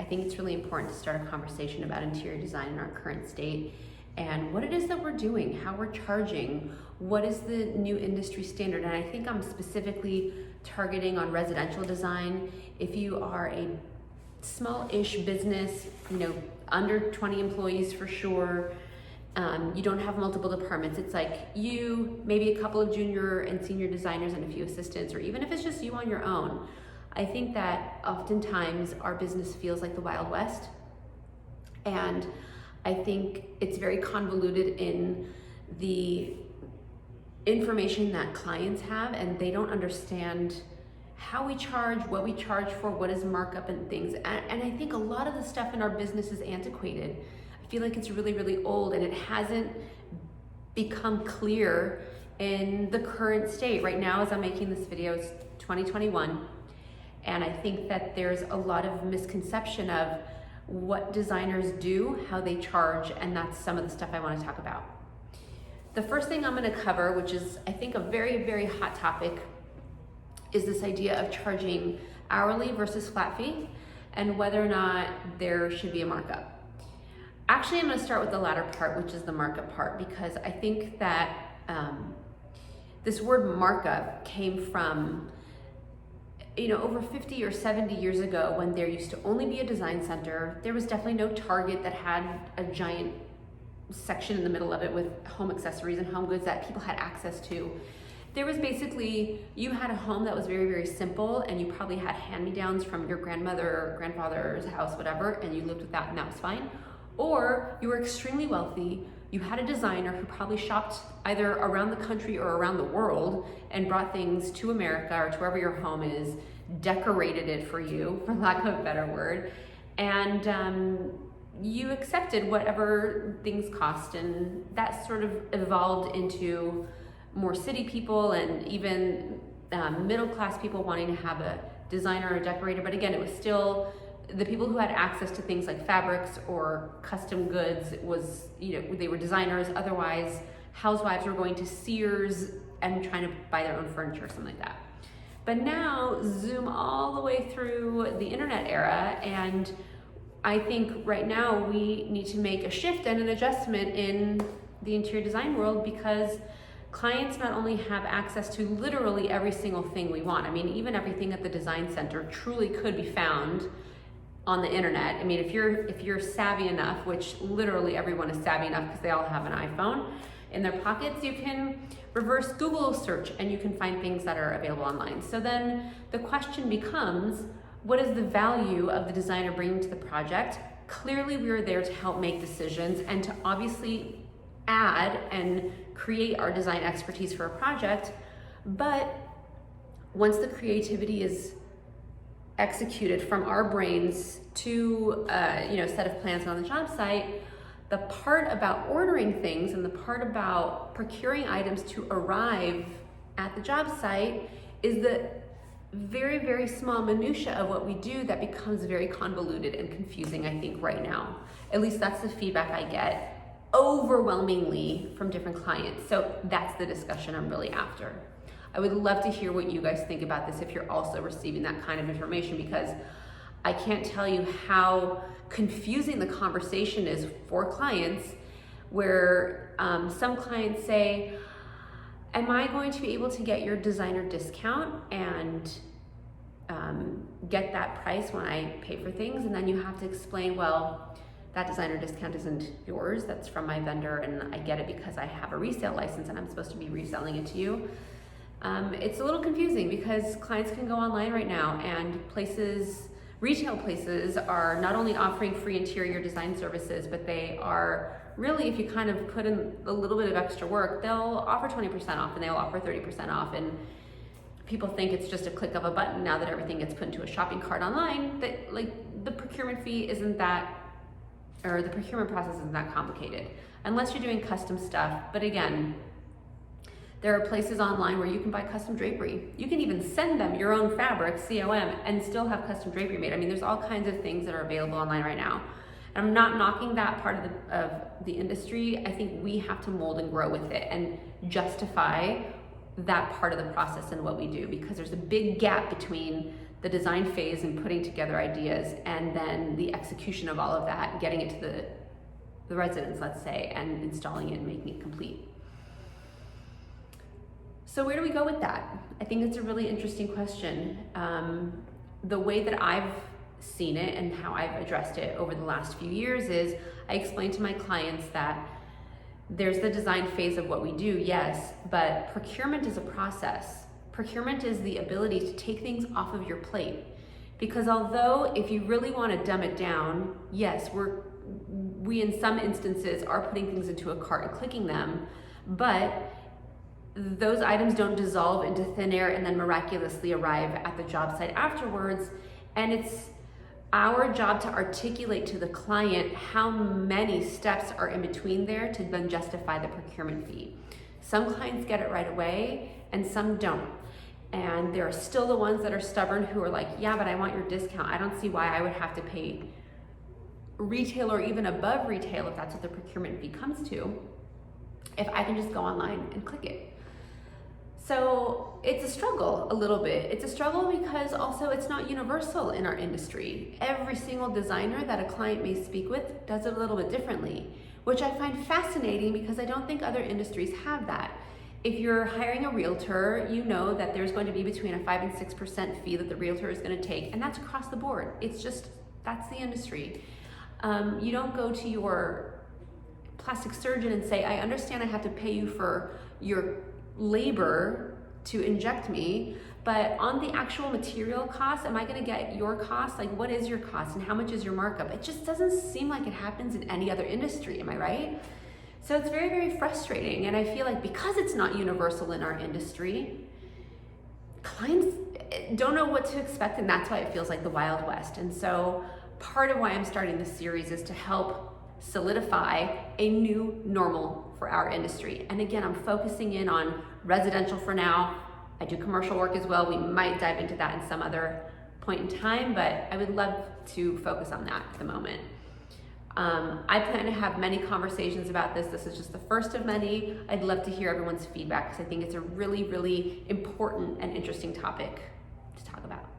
think it's really important to start a conversation about interior design in our current state and what it is that we're doing, how we're charging, what is the new industry standard. And I think I'm specifically targeting on residential design. If you are a small-ish business, under 20 employees for sure, you don't have multiple departments, it's like you, maybe a couple of junior and senior designers and a few assistants, or even if it's just you on your own. I think that oftentimes our business feels like the Wild West, and I think it's very convoluted in the information that clients have, and they don't understand how we charge, what we charge for, what is markup and things. And I think a lot of the stuff in our business is antiquated. I feel like it's really, really old, and it hasn't become clear in the current state. Right now, as I'm making this video, it's 2021. And I think that there's a lot of misconception of what designers do, how they charge, and that's some of the stuff I want to talk about. The first thing I'm going to cover, which is I think a very, very hot topic, is this idea of charging hourly versus flat fee and whether or not there should be a markup. Actually, I'm going to start with the latter part, which is the markup part, because I think that this word markup came from over 50 or 70 years ago, when there used to only be a design center. There was definitely no Target that had a giant section in the middle of it with home accessories and home goods that people had access to. There was basically, you had a home that was very, very simple, and you probably had hand-me-downs from your grandmother or grandfather's house, whatever, and you lived with that and that was fine. Or you were extremely wealthy, you had a designer who probably shopped either around the country or around the world and brought things to America or to wherever your home is, decorated it for you, for lack of a better word, and you accepted whatever things cost. And that sort of evolved into more city people and even middle-class people wanting to have a designer or a decorator. But again, it was still the people who had access to things like fabrics or custom goods. It was, they were designers. Otherwise, housewives were going to Sears and trying to buy their own furniture or something like that. But now, zoom all the way through the internet era, and I think right now we need to make a shift and an adjustment in the interior design world, because clients not only have access to literally every single thing we want. I mean, even everything at the design center truly could be found on the internet. I mean, if you're savvy enough, which literally everyone is savvy enough because they all have an iPhone in their pockets, you can reverse Google search and you can find things that are available online. So then the question becomes, what is the value of the designer bringing to the project? Clearly, we are there to help make decisions and to obviously add and create our design expertise for a project. But once the creativity is executed from our brains to a set of plans on the job site, the part about ordering things and the part about procuring items to arrive at the job site is the very, very small minutia of what we do that becomes very convoluted and confusing, I think, right now. At least that's the feedback I get overwhelmingly from different clients. So that's the discussion I'm really after. I would love to hear what you guys think about this if you're also receiving that kind of information, because I can't tell you how confusing the conversation is for clients, where some clients say, am I going to be able to get your designer discount and get that price when I pay for things? And then you have to explain, well, that designer discount isn't yours, that's from my vendor, and I get it because I have a resale license and I'm supposed to be reselling it to you. It's a little confusing because clients can go online right now, and retail places are not only offering free interior design services, but they are really, if you kind of put in a little bit of extra work, they'll offer 20% off and they'll offer 30% off. And people think it's just a click of a button now that everything gets put into a shopping cart online, that the procurement fee isn't that, or the procurement process isn't that complicated unless you're doing custom stuff. But again, there are places online where you can buy custom drapery. You can even send them your own fabric, COM, and still have custom drapery made. I mean, there's all kinds of things that are available online right now. And I'm not knocking that part of the industry. I think we have to mold and grow with it and justify that part of the process and what we do, because there's a big gap between the design phase and putting together ideas, and then the execution of all of that, getting it to the residents, let's say, and installing it and making it complete. So where do we go with that? I think it's a really interesting question. The way that I've seen it and how I've addressed it over the last few years is I explain to my clients that there's the design phase of what we do, yes, but procurement is a process. Procurement is the ability to take things off of your plate. Because although if you really want to dumb it down, yes, we in some instances are putting things into a cart and clicking them, but those items don't dissolve into thin air and then miraculously arrive at the job site afterwards. And it's our job to articulate to the client how many steps are in between there to then justify the procurement fee. Some clients get it right away and some don't. And there are still the ones that are stubborn who are like, yeah, but I want your discount. I don't see why I would have to pay retail or even above retail if that's what the procurement fee comes to, if I can just go online and click it. So it's a struggle a little bit. It's a struggle because also it's not universal in our industry. Every single designer that a client may speak with does it a little bit differently, which I find fascinating because I don't think other industries have that. If you're hiring a realtor, you know that there's going to be between a 5 and 6% fee that the realtor is going to take, and that's across the board. It's just, that's the industry. You don't go to your plastic surgeon and say, I understand I have to pay you for your labor to inject me, but on the actual material cost, am I going to get your cost? Like, what is your cost and how much is your markup? It just doesn't seem like it happens in any other industry, am I right? So it's very, very frustrating, and I feel like because it's not universal in our industry, clients don't know what to expect, and that's why it feels like the Wild West. And so part of why I'm starting this series is to help solidify a new normal for our industry. And again, I'm focusing in on residential for now. I do commercial work as well. We might dive into that in some other point in time, but I would love to focus on that at the moment. I plan to have many conversations about this. This is just the first of many. I'd love to hear everyone's feedback because I think it's a really, really important and interesting topic to talk about.